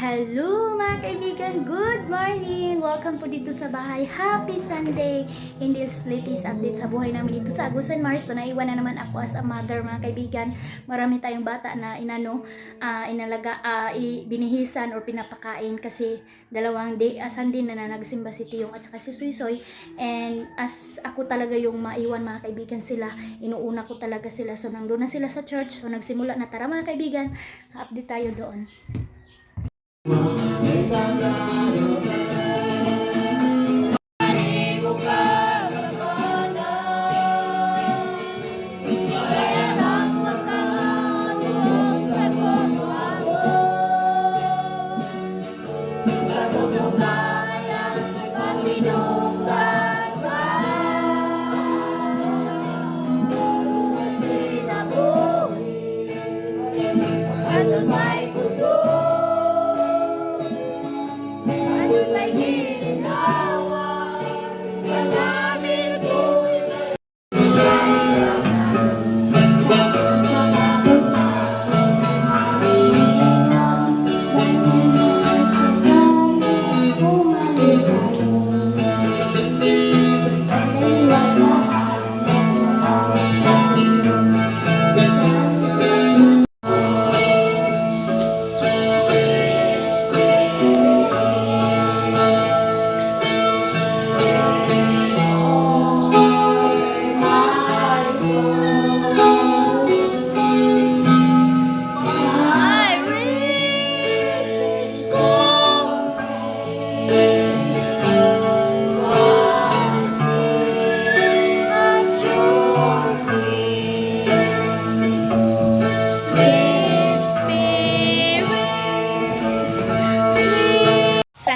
Hello mga kaibigan, good morning! Welcome po dito sa bahay. Happy Sunday! In this latest update sa buhay namin dito sa Agusan Mars. So naiwan na naman ako as a mother mga kaibigan. Marami tayong bata na binihisan or pinapakain kasi dalawang Sunday na nagsimba si Tiyong at saka si Soysoy. And as ako talaga yung maiwan mga kaibigan sila, inuuna ko talaga sila. So nandun na sila sa church. So nagsimula na, tara mga kaibigan, update tayo doon.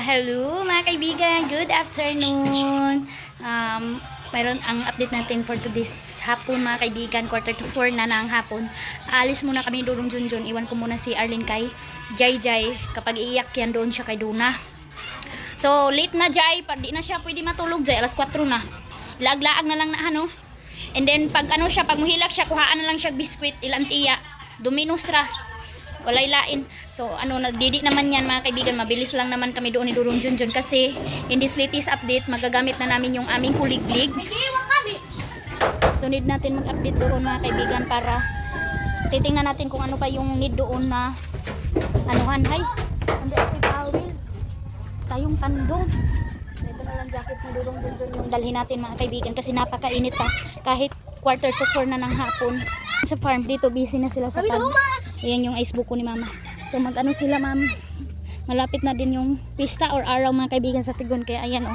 Hello mga kaibigan, good afternoon. Mayroon ang update natin for today's hapon mga kaibigan, 3:45 na ng hapon. Aalis muna kami doon Junjun. Iwan ko muna si Arlene kay Jai. Kapag iiyak yan doon siya kay Duna. So late na Jai, di na siya pwede matulog Jai, alas 4 na. Laag-laag na lang na ano. And then pag pag muhilak siya, kuhaan na lang siya biskwit, ilantiya, Domino's ra. Walay lain. So nagdidi naman yan mga kaibigan, mabilis lang naman kami doon ni Durong Junjun kasi in this latest update magagamit na namin yung aming kuliglig. So need natin mag-update doon mga kaibigan para titingnan natin kung ano pa yung need doon na anuhan. Hay, hindi ako tawil tayong tandong. Ito na lang jacket ni Durong Junjun yung dalhin natin mga kaibigan kasi napakainit pa kahit 3:45 na ng hapon. Sa farm dito busy na sila sa farm. Ayan yung icebook ko ni mama. So mag-ano sila ma'am, malapit na din yung pista or araw mga kaibigan sa Tigon. Kaya ayan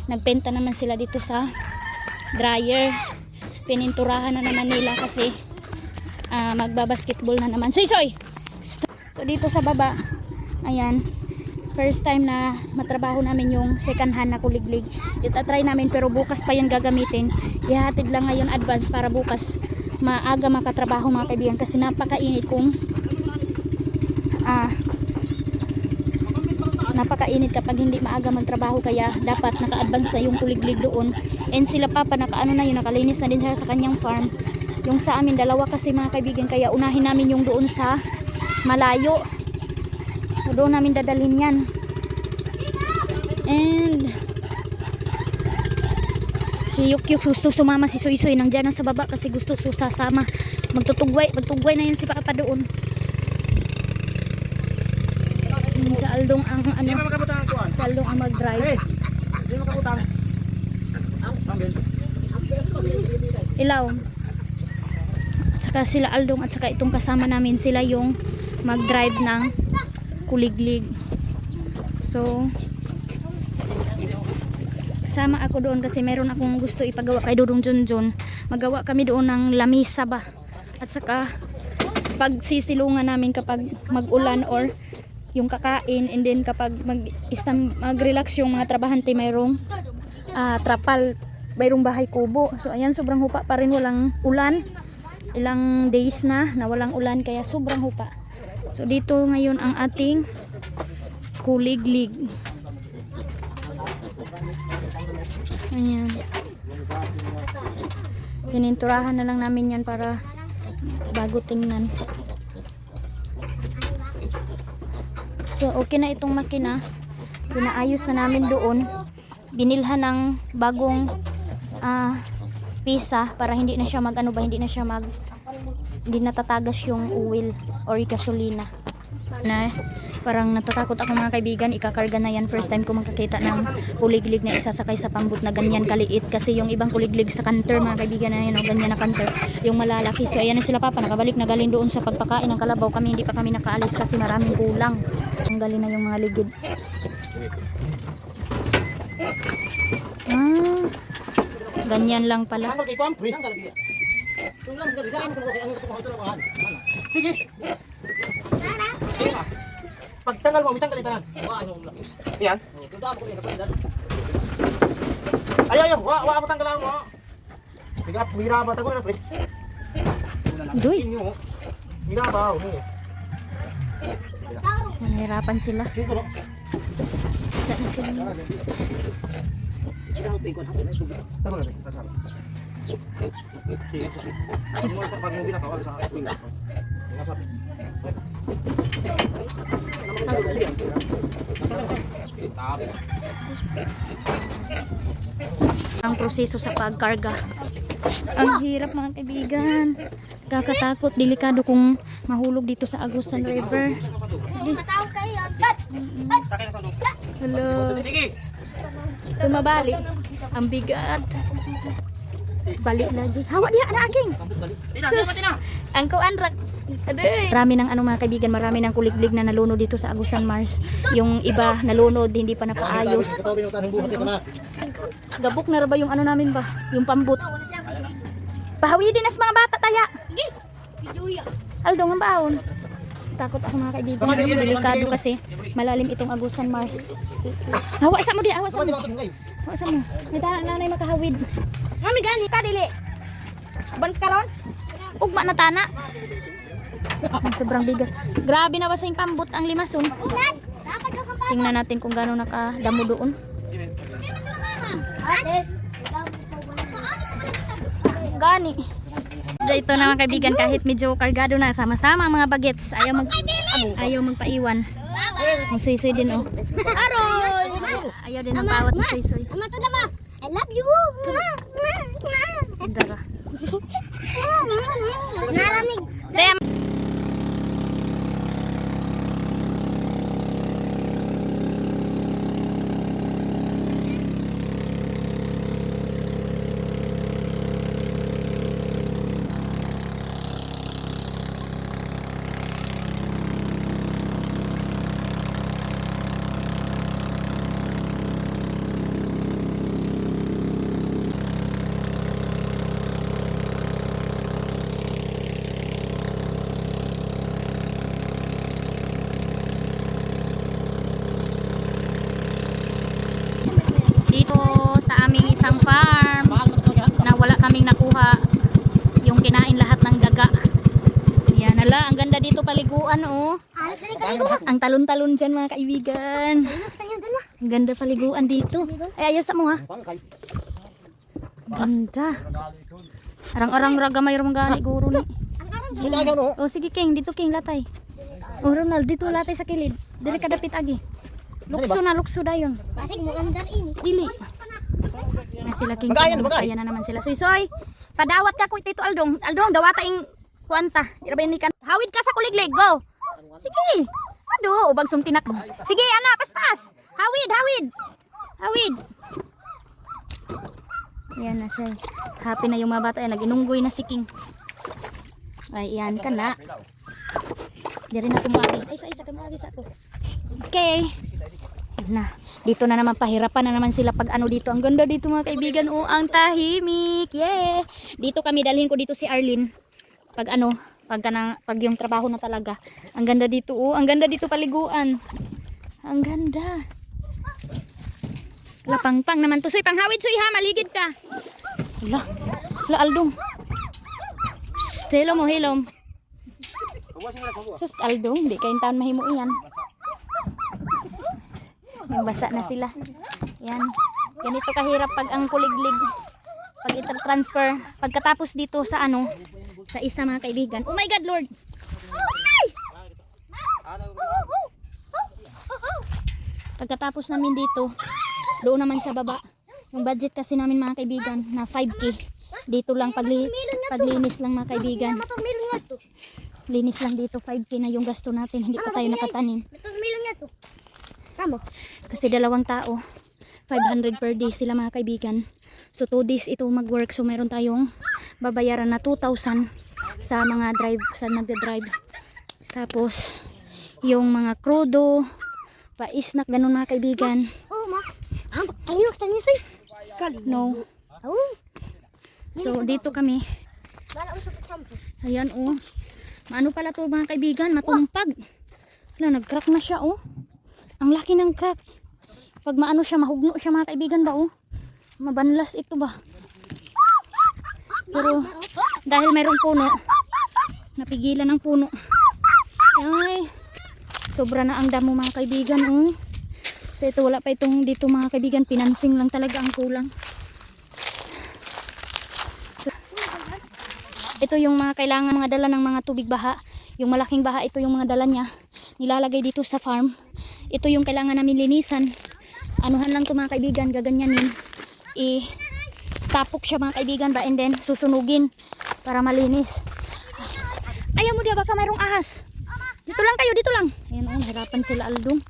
nagpenta naman sila dito sa dryer. Pininturahan na naman nila kasi magbabasketball na naman. Soy! So dito sa baba, ayan, first time na matrabaho namin yung second hand na kuliglig. Itatry namin pero bukas pa yan gagamitin. Ihatid lang ngayon advance para bukas maaga makatrabaho mga kaibigan kasi napakainit napakainit kapag hindi maaga magtrabaho, kaya dapat naka-advance na yung kuliglig doon. And sila papa nakalinis na din siya sa kanyang farm. Yung sa amin dalawa kasi mga kaibigan, kaya unahin namin yung doon sa malayo. So doon namin dadalhin yan. And si Yukyuk sumama si Soysoy nandiyan na sa baba kasi gusto susasama. Magtugway na yun si papa doon. Sa Aldong ang sa Aldong ang mag-drive. Ilaw. At saka sila Aldong at saka itong kasama namin, sila yung mag-drive ng kuliglig. So sama ako doon kasi meron akong gusto ipagawa kay Durong Junjun. Magawa kami doon ng lamisa ba. At saka pagsisilungan namin kapag mag-ulan or yung kakain, and then kapag mag-relax yung mga trabahante, mayroong trapal, mayroong bahay kubo. So ayan, sobrang hupa pa rin, walang ulan. Ilang days na walang ulan kaya sobrang hupa. So dito ngayon ang ating kuliglig. Ayan. Pininturahan na lang namin yan para bago tingnan. So, okay na itong makina. Pinaayos na namin doon. Binilhan ng bagong pisa para hindi na siya hindi natatagas yung oil or gasolina. Parang natatakot ako mga kaibigan, ikakarga na yan. First time ko makakita ng kuliglig na isasakay sa pambut na ganyan kaliit. Kasi yung ibang kuliglig sa canter mga kaibigan na yun, ganyan na canter, yung malalaki. So ayan na sila papa, nakabalik na galing doon sa pagpakain ng kalabaw. Kami hindi pa kami nakaalis kasi maraming kulang. Ang galing na yung mga ligid. Ganyan lang pala. Sige. Pagtanggal mo, mitanggal ito. Yan. Ayaw, wa mo tanggalan mo. Mira ba tago na pre? Doy. Mira ba? Nahirapan sila. Saan sila? Ang proseso sa pagkarga. Ang hirap mga kaibigan. Kakatakot, delikado kung mahulog dito sa Agusan River. Hello. Tumabali. Ang bigat. Balik lagi. Hawa dia na aking. Sus. Ang kuanrak. Marami ng mga kaibigan, marami ng kuliglig na nalunod dito sa Agusan Mars. Yung iba nalunod, hindi pa napaayos. Gabok na ba yung namin ba? Yung pambut. Pahawi din as mga bata taya. Aldo nga baon. Takot ako mga kaibigan. Delikado kasi malalim itong Agusan Mars. Hawa sa mo di, hawa sa mo. Hawa sa mo. May nanay makahawid. Mami gani ka dili. Ban karon? Ugma na tana. Ang sobrang bigat. Grabe na ba sa pambut ang limason. Tingnan natin kung gaano nakadamo doon. Gani. Ito na mga kaibigan, kahit medyo kargado na, sama-sama ang mga bagets. Ayaw magpaiwan. Ang suy-suy din oh. Aroy! Ayaw din ang pawat ng suy-suy. I love you. Dara. Naramig. Dito sa aming isang farm na wala kaming nakuha yung kinain lahat ng daga. Yan hala, ang ganda dito paliguan oh. Ang talon-talon dyan mga kaibigan. Ang ganda paliguan dito. Ay ayos mo ha. Ganda. Arang-arang raga mayroong gani guro ni. Oh sige King, dito King latay. Oh Ronald, dito latay sa kilid. Dili ka dapit agi. Lukso dayon. Pasig mo andar ini. Dili. Na sila King. Masaya na naman sila. Soy, padawat ka ko Tito Aldong. Aldong, dawata ing kuanta. Irabayan ni kan. Hawid ka sa kuliglig, go. Sige. Ado, ubag sung tinak. Sige, ana, paspas. Hawid. Yan na siya. Happy na yung mga bata. Nag-inunggoy na si King. Ay, yan ka na. Di rin na tumagi. Ay, isa tumagi sa ako. Okay. Na, dito na naman pahirapan na naman sila pag dito. Ang ganda dito mga kaibigan. Oh, ang tahimik. Yeah. Dito kami dalhin ko dito si Arlene. Pag pag yung trabaho na talaga. Ang ganda dito. Oh, ang ganda dito paliguan. Ang ganda. Lapangpang naman to. Soy, panghawid soy ha, maligid ka. Hala Aldong. Hello mo, hello. Sus Aldong, di kayo taon mahimo iyan. Yung basa na sila. Yan. Ganito kahirap pag ang kuliglig. Pag i-transfer. Pagkatapos dito sa sa isa mga kaibigan. Oh my God Lord. Pagkatapos namin dito, doon naman sa baba. Yung budget kasi namin mga kaibigan na 5K. Dito lang paglinis lang mga kaibigan. Matulmilon nga to. Linis lang dito 5K na yung gasto natin. Hindi pa tayo nakatanim. Matulmilon nga to. Kamo. Kasi 2 tao. 500 per day sila mga kaibigan. So 2 days ito mag-work. So meron tayong babayaran na 2,000 sa mga drive, sa nagde-drive. Tapos yung mga krudo, pa-snack, ganun mga kaibigan. Oh, ma. Ayok tanya soy. No. Oh. So dito kami. Bala usap sampo. Ayan oh. Maano pala to mga kaibigan, matumpag. Hala, nag-crack na siya oh. Ang laki ng crack. Pag maano siya, mahugno siya mga kaibigan ba oh. Mabanlas ito ba. Pero dahil mayroong puno, napigilan ng puno. Ay, sobra na ang damo mga kaibigan oh. So ito wala pa itong dito mga kaibigan, pinansing lang talaga ang kulang. So, ito yung mga kailangan mga dala ng mga tubig baha. Yung malaking baha, ito yung mga dala niya. Nilalagay dito sa farm. Ito yung kailangan namin linisan. Anuhan lang to mga kaibigan, gaganyanin. Tapok siya mga kaibigan ba, and then susunugin para malinis. Ayaw mo dia, baka mayroong ahas. Dito lang kayo, dito lang. Ayan oh, hirapan sila Aldong.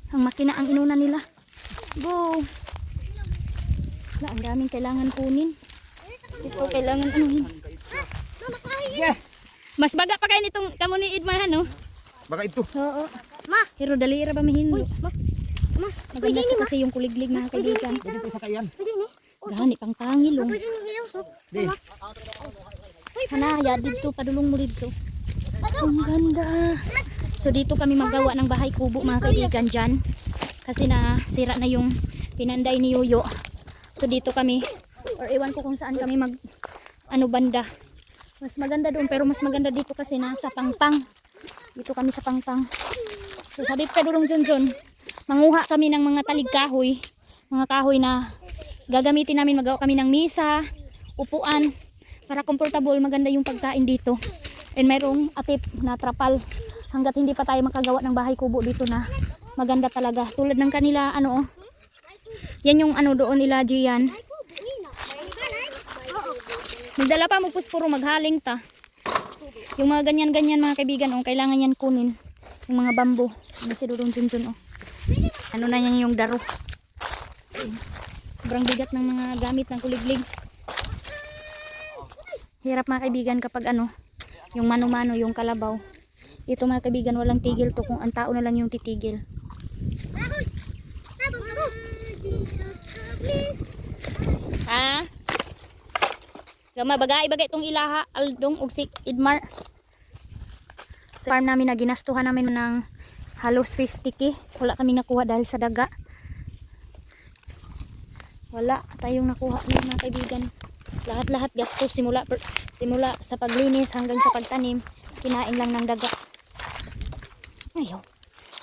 Ang makina ang inuna nila. Go. Wala, ang daming kailangan kunin. Ito kailangan anuhin. Mas baga pa kayo nitong kamo ni Idmar no? Baka ito. Oo. Ma. Pero dali ra ba mahindo? Ma. Maganda sa kasi yung kuliglig mga kaibigan. Dito sa kayan. Pwede ni. Gani pang pangilong. Pwede ni ilusok. Di. Hana, ya dito padulong mo dito. Ang ganda. So dito kami magawa ng bahay kubo mga kaibigan dyan. Kasi na sira na yung pinanday ni Yoyo. So dito kami, or iwan ko kung saan kami mag banda. Mas maganda doon, pero mas maganda dito kasi nasa Pangpang. Dito kami sa Pangpang. So sabi ko kay Dulong Junjun, manguha kami ng mga talig kahoy. Mga kahoy na gagamitin namin, magawa kami ng misa, upuan, para comfortable, maganda yung pagkain dito. And mayroong atip na trapal. Hanggat hindi pa tayo makagawa ng bahay kubo dito na maganda talaga. Tulad ng kanila, ano oh. Yan yung ano doon nila, Gian. Magdala pa mo puspuro, maghaling ta. Yung mga ganyan-ganyan mga kaibigan, oh, kailangan yan kunin. Yung mga bambo. Ano si Dudong Junjun, oh. Ano na yan yung daro. Sobrang bigat ng mga gamit ng kuliglig. Hirap mga kaibigan kapag ano, yung mano-mano, yung kalabaw. Ito mga kaibigan, walang tigil to kung ang tao na lang yung titigil. Ha? Gama bagay-bagay itong ilaha, Aldong, ug si Idmar. Sa farm namin na ginastuhan namin ng halos 50k. Wala kami nakuha dahil sa daga. Wala tayong nakuha ng mga kaibigan. Lahat-lahat gastos simula sa paglinis hanggang sa pagtanim. Kinain lang ng daga. Ayaw.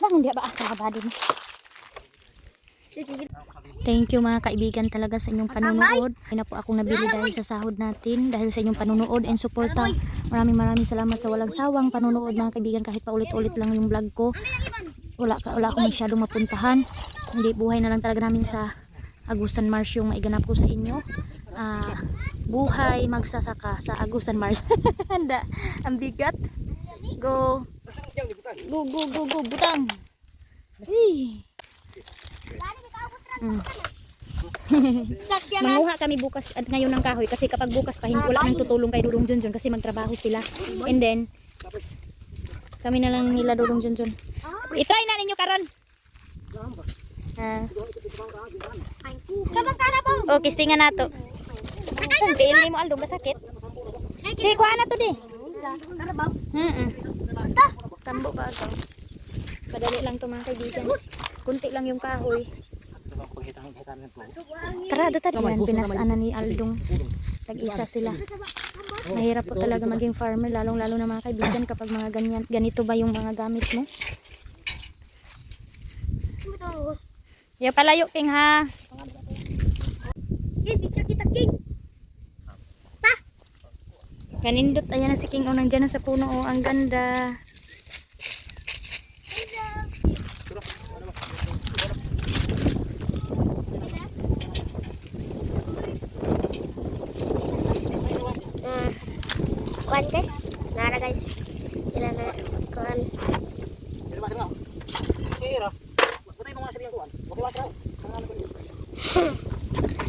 Bakit hindi ba nakabado mo? Thank you mga kaibigan talaga sa inyong panunood. Hindi na po akong nabili dahil sa sahod natin. Dahil sa inyong panunood and suporta. Maraming salamat sa walang sawang panunood mga kaibigan. Kahit pa ulit-ulit lang yung vlog ko. Wala akong masyadong mapuntahan. Hindi, buhay na lang talaga namin sa Agusan Mars yung maiganap ko sa inyo. Buhay magsasaka sa Agusan Mars. Handa, ang bigat. Go. Go, butang. Hey. Manguha kami bukas at ngayon ng kahoy kasi kapag bukas pa wala nang tutulong kay Dudong Junjun kasi magtrabaho sila. And then kami na lang nila Dudong Junjun. I-try na ninyo karon. Oh, kistingan nato. Hindi mo Aldo basakit. Di kuha na to di. Tambo ba ito? Padali lang to mga kaibigan. Kunti lang yung kahoy. Tara, doon tayo. Yan, pinasana ni Aldong. Tag-isa sila. Mahirap po talaga maging farmer, lalong-lalo na mga kaibigan kapag mga ganito ba yung mga gamit mo. Ya palayo king ha. Kanindot, ayan na si King o nandyan na sa puno o ang ganda. kuan guys. Nara guys. Ilan na kuan. Sino ba? Kira. Butay mo nga sa kuan. Okay ba sa?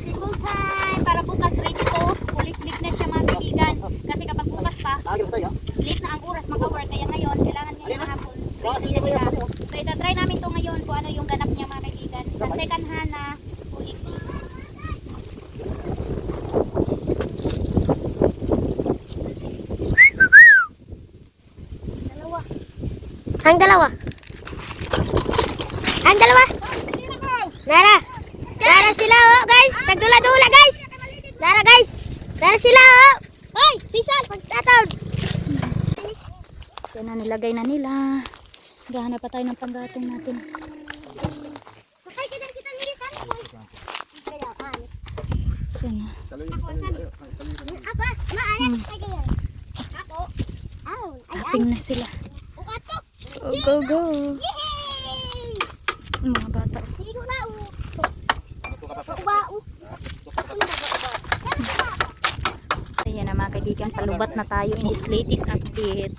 Simple time para bukas ready to. Kulik-lik na siya mga kaibigan. Kasi kapag bukas pa, Lagi mo tayo. late na ang oras mag-work. Kaya ngayon, kailangan niya yung hapon. Ready na siya. So itatry namin to ngayon kung ano yung ganap niya mga kaibigan. Sa second hand na kulik-lik. Ang dalawa. Ang dalawa. Nara. Nara sila oh guys. Tagdula-dula guys. Nara guys. Nara sila oh. Hoy, sisal pagtatawd. So na nilagay na nila. Gahanap pa tayo ng panggatong natin. Sakay kita nili sana. So na. Apa? Maayat kay kayo. Ako. Aw, ay. Tapping na sila. Ukatok. Go, go, go. Yay! Mga bata. Sigo na u. Ba u. Ayan na mga kaibigan, palubat na tayo in this latest update.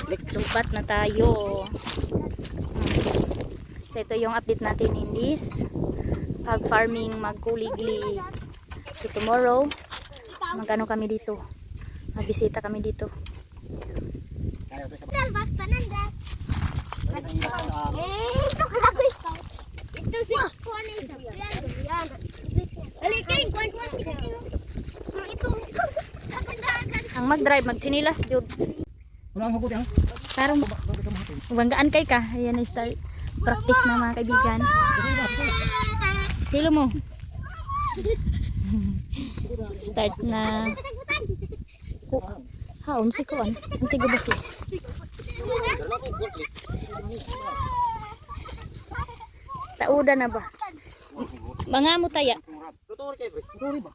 Lubat na tayo. So ito yung update natin in this pag farming magkuligli. So tomorrow, magano kami dito. Magbisita kami dito. Dalbas pananda. Ito si kuan ni siya. Yan. Alikin kuan. Ito. Ang mag-drive, magchinilas jud. Ano ang hugot yan? Karong banggaan kay ka. Ayan na start practice na mga kaibigan. Hilo mo. Start na. Haon si kuan. Ang tigo ba si? Tauda na ba? Mga mo taya. Tutor kay pre. Tutor ba?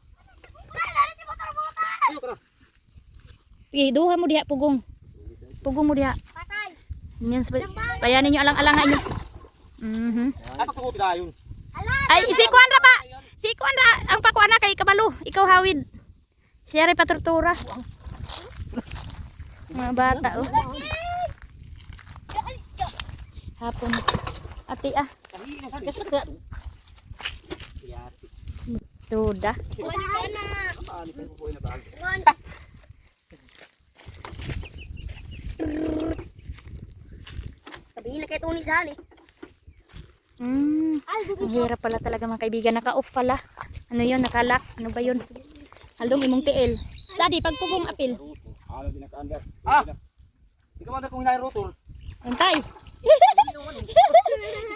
Ayo kara. Duha mo diha pugong. Pugong mo diha. Patay. Yan kaya ninyo alang-alangan nyo. Ay pagtugot dayon. Ay si kuan ra pa. Si kuan ra ang pakuan na kay kabalo. Ikaw hawid. Siya ray paturtura. Mga bata oh. Hapon. Ati ah. Kahi na sa gas na. Duda. Wala na. Paano kayo po ina bag? Sabihin na kay Tony sali. Ang hirap pala talaga mga kaibigan. Naka-off pala. Ano yun? Nakalock. Ano ba yun? Halong imong tiil. Daddy, pagpugong apil. Ano din naka-under? Ah. Ikaw man kung hinay rotor. Antay.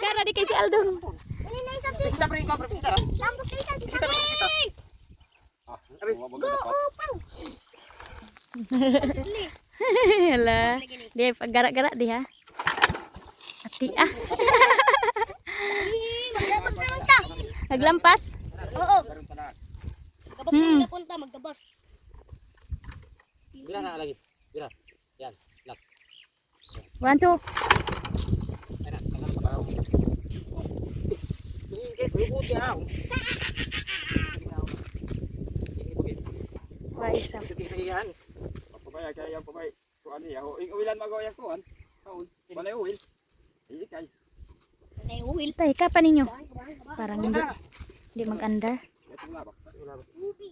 Gara di kay si Aldon. Ini na isang tis. Kita pre, ikaw pre kita. Lambot kayo sa Kita pre kita. Ah, abi. Go upang. Hala. Di paggara-gara di ha. Ati ah. Magdabas na lang ta. Naglampas. Oo. Magdabas na punta, magdabas. Bila na lagi. Bila. Yan. Lock. 1, 2. Ana, tangan pa raw. Ini rubut ya. Wa isa. Sige-sigehan. Pabay kaya yang pabay. Kuan ya. Uwilan magoyang kuan. Kaon. Balay uwil. Iyi kay. Ay, uwil. Tay, kapan ninyo? Parang hindi mag-andar. Ubi.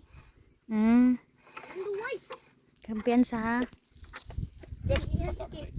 Anduway. Kampiyansa ha. Thank you, Lord.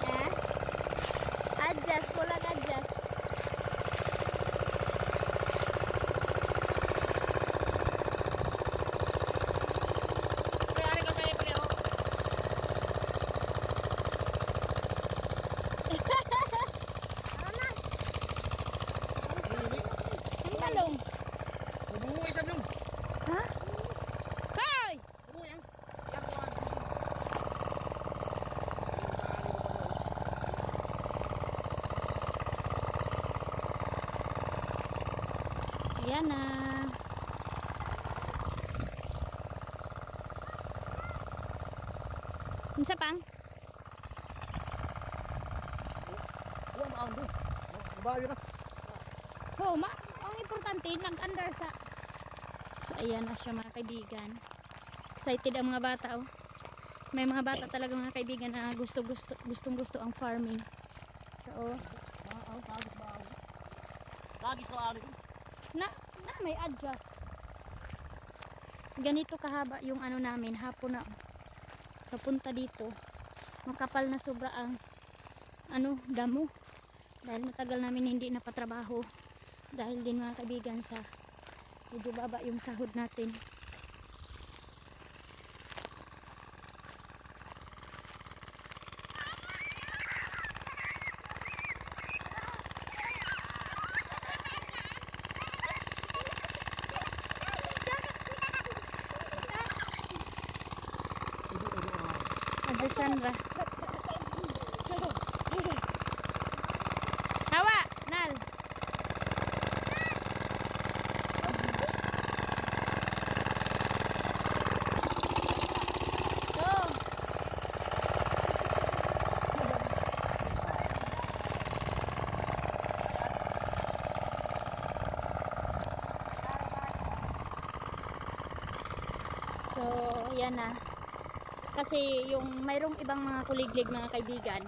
Ha? Adjust, kulang adjust. Ang talong. Bubuhay sa nung. Ha? Hoy! Bubuhay ang. Ayan na. Unsa pang? Buwan ang doon. Bayo na. Oh, ang importante nag-under sa. So ayan na siya mga kaibigan. Excited ang mga bata oh. May mga bata talaga mga kaibigan na gustong-gusto ang farming. So Lagis na ano. na may adjust. Ganito kahaba yung ano namin hapon na papunta dito. Makapal na sobra ang ano damo. Dahil matagal namin hindi napatrabaho. Dahil din mga kaibigan sa medyo baba yung sahod natin. Ate Sandra. Hawa, Nal. Go. So, yan na. Kasi yung mayroong ibang mga kuliglig mga kaibigan,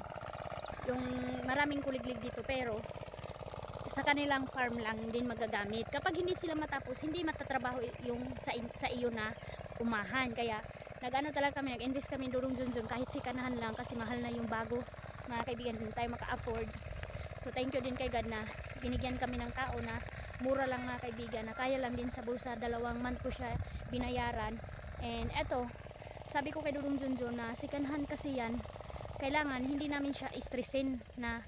yung maraming kuliglig dito pero sa kanilang farm lang din magagamit. Kapag hindi sila matapos, hindi matatrabaho yung sa iyo na umahan. Kaya nag-ano talaga kami, nag-invest kami durong junjun kahit sikanahan lang kasi mahal na yung bago mga kaibigan, hindi tayo maka-afford. So thank you din kay God na binigyan kami ng tao na mura lang mga kaibigan, na kaya lang din sa bulsa. 2 month ko siya binayaran. And eto, sabi ko kay Durong Junjun na sikanhan kasi yan, kailangan hindi namin siya stressin na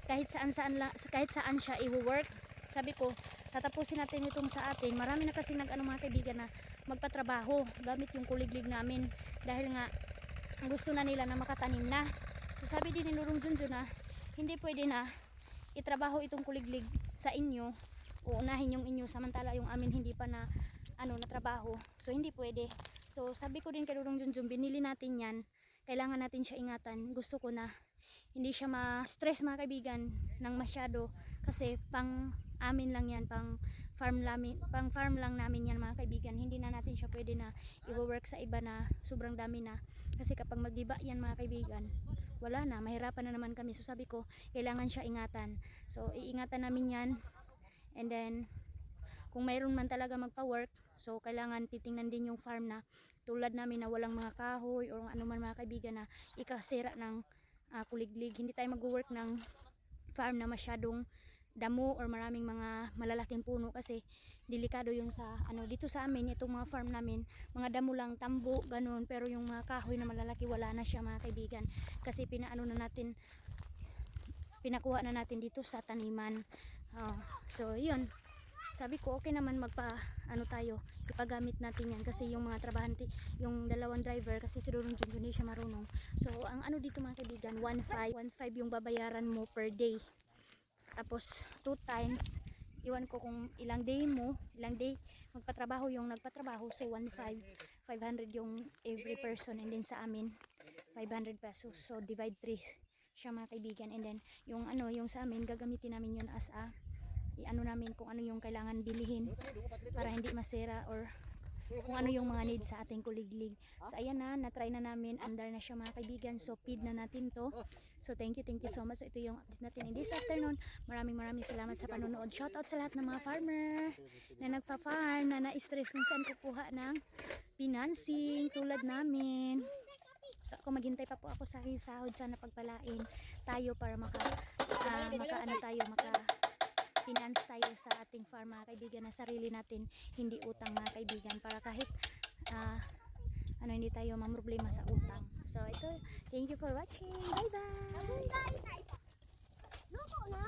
kahit saan siya i-work. Sabi ko, tatapusin natin itong sa atin. Marami na kasi nag-ano mga kaibigan na magpatrabaho gamit yung kuliglig namin dahil nga gusto na nila na makatanim na. So sabi din ni Durong Junjun na hindi pwede na itrabaho itong kuliglig sa inyo, uunahin yung inyo samantala yung amin hindi pa na trabaho. So hindi pwede. So sabi ko din kay Durong Junjun, binili natin yan, kailangan natin siya ingatan. Gusto ko na hindi siya ma-stress mga kaibigan ng masyado kasi pang amin lang yan, pang farm lang namin yan mga kaibigan. Hindi na natin siya pwede na i-work sa iba na sobrang dami na, kasi kapag magdiba yan mga kaibigan, wala na, mahirapan na naman kami. So sabi ko, kailangan siya ingatan. So iingatan namin yan, and then kung mayroon man talaga magpa-work, so kailangan titingnan din yung farm na tulad namin na walang mga kahoy o ano man mga kaibigan na ikasira ng kuliglig. Hindi tayo mag-work ng farm na masyadong damo or maraming mga malalaking puno kasi delikado yung sa dito sa amin, itong mga farm namin, mga damo lang, tambo, ganun. Pero yung mga kahoy na malalaki wala na siya mga kaibigan kasi pinakuha na natin dito sa taniman. So yun, sabi ko okay naman tayo, ipagamit natin yan kasi yung mga trabahante, yung 2 driver kasi si Durong Junjun hindi siya marunong. So ang dito mga kaibigan, 1.5 yung babayaran mo per day. Tapos 2 times, iwan ko kung ilang day magpatrabaho yung nagpatrabaho. So 1.5, 500 yung every person, and then sa amin 500 pesos. So divide 3 siya mga kaibigan, and then yung sa amin gagamitin namin yun as namin kung ano yung kailangan bilhin para hindi masira or kung ano yung mga needs sa ating kuliglig. So ayan na, na-try na namin, under na siya mga kaibigan. So feed na natin to. So thank you so much. So ito yung update natin in this afternoon. Maraming salamat sa panonood. Shoutout sa lahat ng mga farmer na nagpa-farm, na na-stress kung saan kukuha ng financing tulad namin. So kung maghintay pa po ako sa aking sahod, sana pagpalain tayo para maka finance tayo sa ating farm mga kaibigan, na sarili natin, hindi utang mga kaibigan, para kahit hindi tayo mamroblema sa utang. So ito, thank you for watching. Bye bye. Luto na.